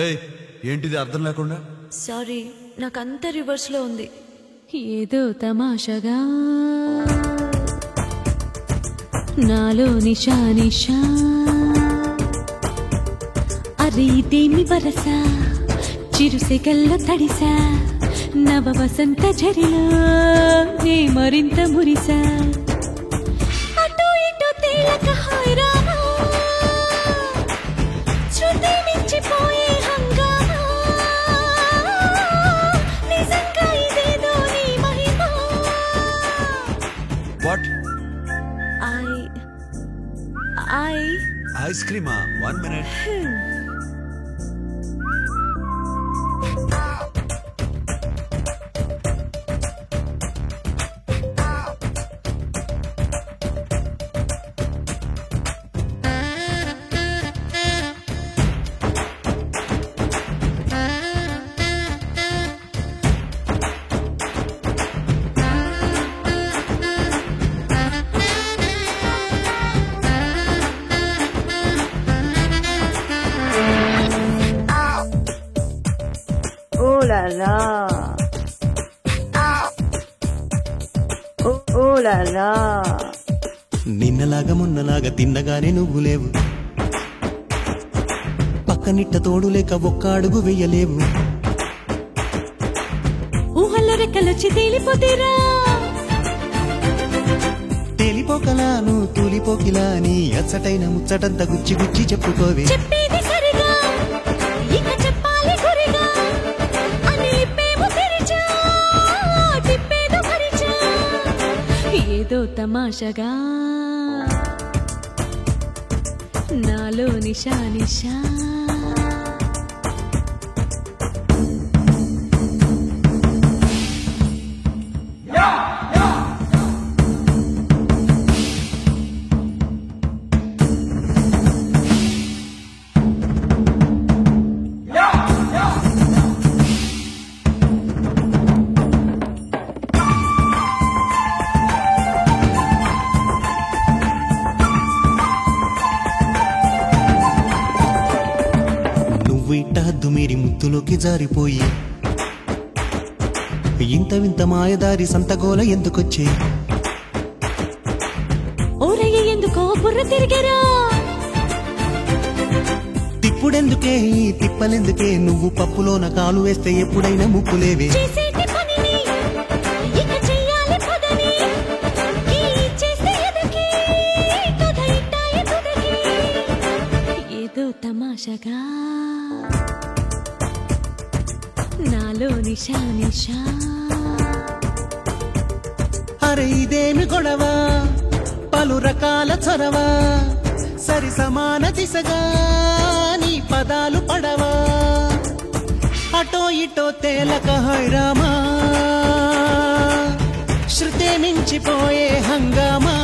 ఏయ్ ఏంటిది అర్థం లేకుండా? సారీ, నాకంతా రివర్స్ లో ఉంది. ఏదో తమాషగా నాలో నిషా నిషా అరీదేమి వరస చిరుసెగల్లో తడిసా నవ వసంత జరిలో నే మరింత మురిసా అటో ఇటో తేలక హాయిరామా శృతి మించిపోయే హంగామా నిజంగా ఇదేదో నీ మహిమా. వాట్? ఐస్ క్రీమా? 1 minute. Oh la la. Oh la la. నిన్నలాగా మొన్నలాగా తిన్నగానే నువ్వు లేవు, పక్కనిట్ట తోడు లేక ఒక్క అడుగు వెయ్యలేవు. ఊహల రెక్కలొచ్చి తేలిపోతేరా తేలిపోకలా నువ్వు తూలిపోకిలా నీ అచ్చటైన ముచ్చటంత గుచ్చి గుచ్చి చెప్పుకోవే. చెప్పేది సరిగా ఇక చెప్పాలి గురిగా అని లిప్పేమో తెరిచా తిప్పేదో పరిచా ఏదో తమాషగా నాలో నిషా నిషా హద్దు మీరి ముత్తులోకి జారిపోయి ఇంత వింత మాయదారి సంతగోల ఎందుకొచ్చే. ఓరయ్య ఎందుకో బుర్ర తిరిగరా తిప్పుడెందుకే ఈ తిప్పలెందుకే నువ్వు పప్పులోన కాలు వేస్తే ఎప్పుడైనా ముప్పులేవే. చేసేటి పనిని ఇక చెయ్యాలి పదని ఈ చేస్తే ఎదకి కథ ఇట్టాయి తుదకి ఏదో తమాషగా నాలో నిషా నిషా. అరే ఇదేమి గొడవ, పలు రకాల చొరవ, సరి సమాన దిశగా నీ పదాలు పడవా. అటో ఇటో తేలక హైరామా శృతే మించిపోయే హంగామా.